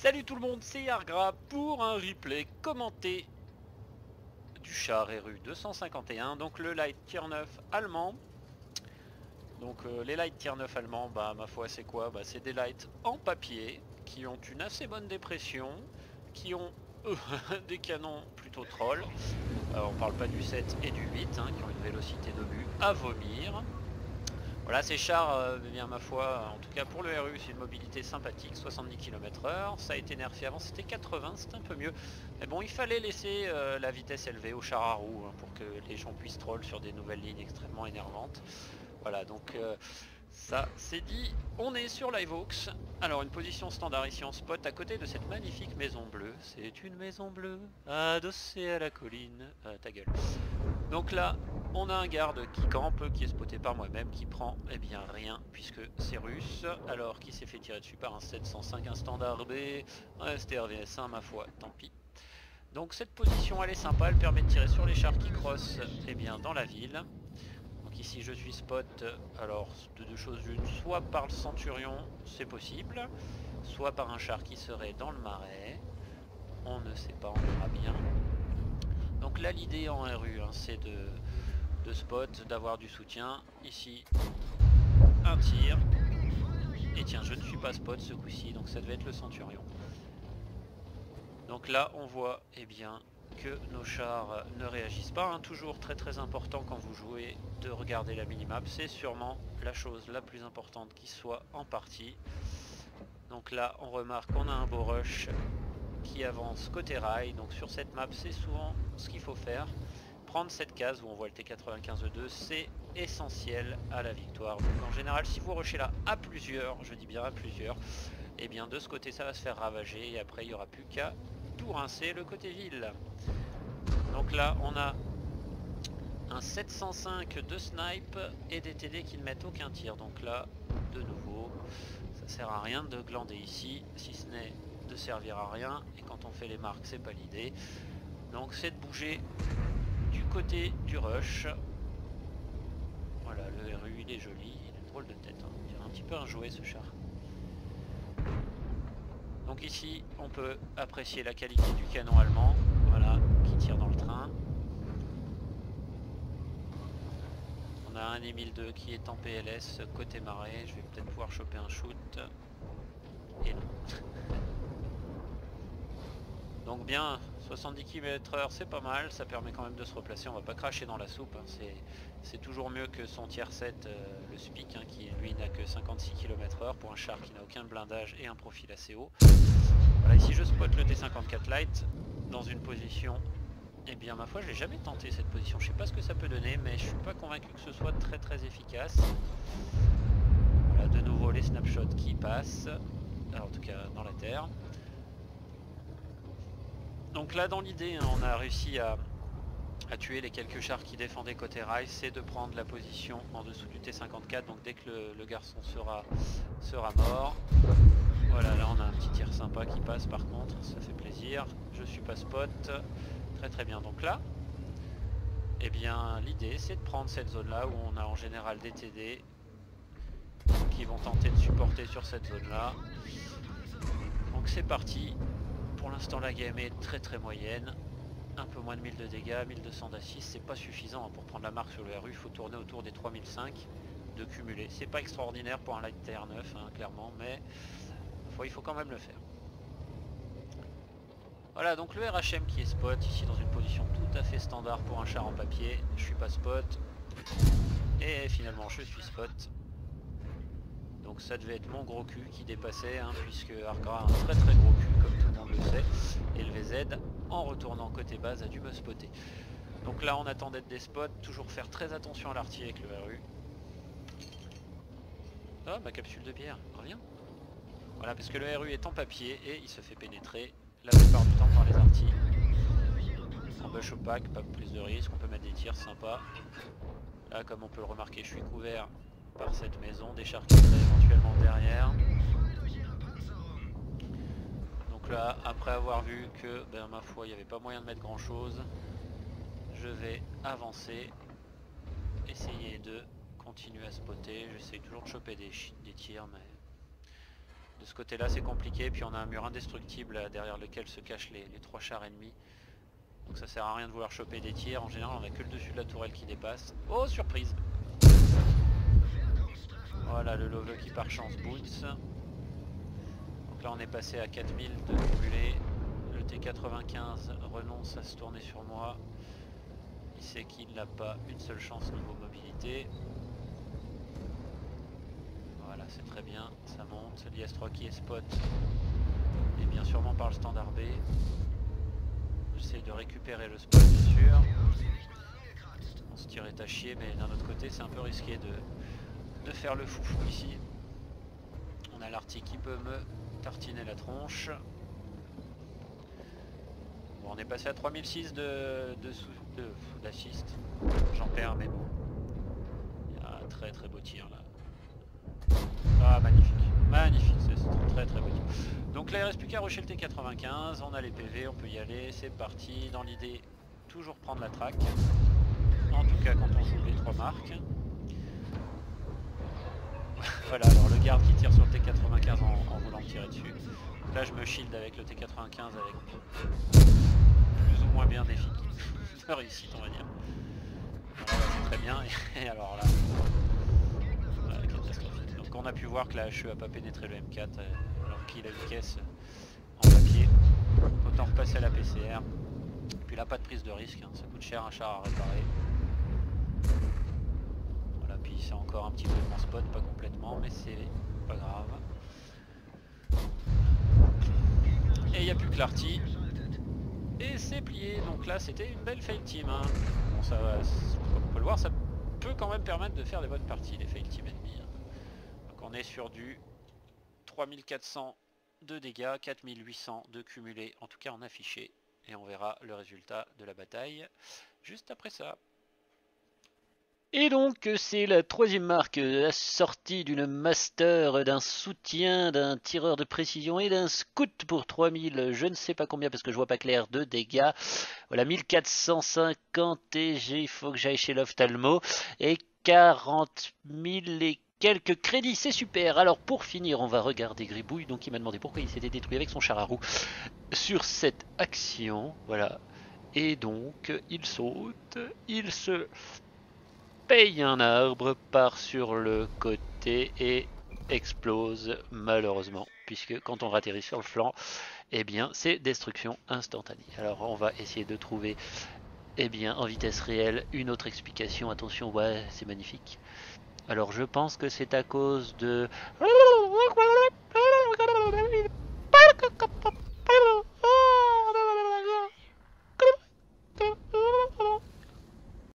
Salut tout le monde, c'est Yargra pour un replay commenté du char RU 251, donc le Light Tier 9 allemand. Donc les Light Tier 9 allemands, bah ma foi c'est quoi? Bah c'est des lights en papier qui ont une assez bonne dépression, qui ont des canons plutôt troll. On parle pas du 7 et du 8 hein, qui ont une vélocité d'obus à vomir. Voilà, ces chars, eh bien ma foi, en tout cas pour le RU, c'est une mobilité sympathique, 70 km/h. Ça a été nerfé avant, c'était 80, c'était un peu mieux. Mais bon, il fallait laisser la vitesse élevée aux chars à roues hein, pour que les gens puissent troll sur des nouvelles lignes extrêmement énervantes. Voilà, donc ça c'est dit. On est sur Livehawks. Alors une position standard ici en spot à côté de cette magnifique maison bleue. C'est une maison bleue adossée à la colline. Ta gueule. Donc là, on a un garde qui campe, qui est spoté par moi-même, qui prend eh bien rien, puisque c'est russe, alors qui s'est fait tirer dessus par un 705, un standard B, un STRVS1, ma foi, tant pis. Donc cette position elle est sympa, elle permet de tirer sur les chars qui crossent eh bien, dans la ville. Donc ici je suis spot, alors de deux choses l'une, soit par le Centurion, c'est possible, soit par un char qui serait dans le marais, on ne sait pas, on verra bien. Donc là l'idée en RU hein, c'est de spot, d'avoir du soutien. Ici, un tir. Et tiens, je ne suis pas spot ce coup-ci, donc ça devait être le Centurion. Donc là, on voit eh bien, que nos chars ne réagissent pas. Hein. Toujours très très important quand vous jouez de regarder la minimap. C'est sûrement la chose la plus importante qui soit en partie. Donc là, on remarque qu'on a un beau rush qui avance côté rail. Donc sur cette map, c'est souvent ce qu'il faut faire. Prendre cette case où on voit le T95-2, c'est essentiel à la victoire. Donc en général, si vous rushez là à plusieurs, je dis bien à plusieurs, et bien de ce côté ça va se faire ravager et après il n'y aura plus qu'à tout rincer le côté ville. Donc là on a un 705 de snipe et des TD qui ne mettent aucun tir. Donc là, de nouveau, ça sert à rien de glander ici, si ce n'est de servir à rien. Et quand on fait les marques, c'est pas l'idée. Donc c'est de bouger du côté du rush. Voilà, le RU il est joli, il a une drôle de tête, hein. Il dirait un petit peu un jouet ce char. Donc ici on peut apprécier la qualité du canon allemand, voilà, qui tire dans le train. On a un E1002 qui est en PLS côté marais, je vais peut-être pouvoir choper un shoot. Et non. Donc bien, 70 km/h c'est pas mal, ça permet quand même de se replacer, on va pas cracher dans la soupe, hein. C'est toujours mieux que son tier 7, le Spic, hein, qui lui n'a que 56 km/h pour un char qui n'a aucun blindage et un profil assez haut. Voilà, ici je spot le T54 Light dans une position, et bien ma foi je n'ai jamais tenté cette position, je sais pas ce que ça peut donner, mais je suis pas convaincu que ce soit très très efficace. Voilà, de nouveau les snapshots qui passent, alors, en tout cas dans la terre. Donc là dans l'idée hein, on a réussi à tuer les quelques chars qui défendaient côté rail, c'est de prendre la position en dessous du T54, donc dès que le garçon sera mort. Voilà, là on a un petit tir sympa qui passe par contre, ça fait plaisir. Je suis pas spot, très très bien. Donc là, eh bien l'idée c'est de prendre cette zone là où on a en général des TD qui vont tenter de supporter sur cette zone là. Donc c'est parti. Pour l'instant la game est très très moyenne. Un peu moins de 1000 de dégâts, 1200 d'assist, c'est pas suffisant pour prendre la marque sur le RU, il faut tourner autour des 3005 de cumuler. C'est pas extraordinaire pour un Light Tier 9 hein, clairement, mais il faut quand même le faire. Voilà, donc le RHM qui est spot ici dans une position tout à fait standard pour un char en papier. Je suis pas spot et finalement je suis spot. Donc ça devait être mon gros cul qui dépassait hein, puisque Argra a un très très gros cul comme tout le monde le sait, et le VZ en retournant côté base a dû me spotter. Donc là on attend d'être des spots, toujours faire très attention à l'artillerie avec le RU. Ah ma capsule de bière, reviens. Voilà, parce que le RU est en papier et il se fait pénétrer la plupart du temps par les artilleries. En bush opaque, pas plus de risque, on peut mettre des tirs sympas. Là comme on peut le remarquer, je suis couvert par cette maison, des chars qui seraient éventuellement derrière. Donc là, après avoir vu que, ben, ma foi, il n'y avait pas moyen de mettre grand chose, je vais avancer, essayer de continuer à spotter. J'essaye toujours de choper des tirs, mais De ce côté là c'est compliqué, puis on a un mur indestructible derrière lequel se cachent les 3 chars ennemis. Donc ça sert à rien de vouloir choper des tirs, en général on a que le dessus de la tourelle qui dépasse. Oh surprise! Voilà le Love qui par chance boots. Donc là on est passé à 4000 de cumulé. Le T95 renonce à se tourner sur moi. Il sait qu'il n'a pas une seule chance niveau mobilité. Voilà, c'est très bien, ça monte. L'IS-3 qui est spot. Et bien sûrement par le standard B. J'essaie de récupérer le spot bien sûr. On se tirait à chier, mais d'un autre côté c'est un peu risqué de faire le foufou ici. On a l'arty qui peut me tartiner la tronche. Bon, on est passé à 3006 d'assist. J'en perds mais bon. Il y a un très très beau tir là. Ah magnifique, magnifique, c'est très très beau tir. Donc là il ne reste plus qu'à rusher le T95, on a les PV, on peut y aller, c'est parti. Dans l'idée, toujours prendre la track. En tout cas quand on joue les 3 marques. Voilà, alors le garde qui tire sur le T95 en voulant tirer dessus. Là je me shield avec le T95 avec plus ou moins bien défi de réussite on va dire. Voilà, c'est très bien, et alors là, voilà, catastrophique. Donc on a pu voir que la HE a pas pénétré le M4 alors qu'il a une caisse en papier. Autant repasser à la PCR. Puis là pas de prise de risque, hein. Ça coûte cher un char à réparer. Voilà, puis c'est encore un petit peu mon spot, pas complètement, mais c'est pas grave. Et il n'y a plus que l'arty. Et c'est plié, donc là c'était une belle fail team. Hein. Bon, ça, comme on peut le voir, ça peut quand même permettre de faire des bonnes parties, les fail team ennemis. Hein. Donc on est sur du 3400 de dégâts, 4800 de cumulé, en tout cas en affiché. Et on verra le résultat de la bataille juste après ça. Et donc c'est la 3e marque assortie d'une master, d'un soutien, d'un tireur de précision et d'un scout pour 3000, je ne sais pas combien parce que je vois pas clair, de dégâts. Voilà 1450 et il faut que j'aille chez l'ophtalmo et 40 000 et quelques crédits, c'est super. Alors pour finir on va regarder Gribouille, donc il m'a demandé pourquoi il s'était détruit avec son char à roue sur cette action. Voilà, et donc il saute, il se paye un arbre, part sur le côté et explose malheureusement, puisque quand on atterrit sur le flanc, eh bien c'est destruction instantanée. Alors on va essayer de trouver en vitesse réelle une autre explication. Attention, ouais c'est magnifique. Alors je pense que c'est à cause de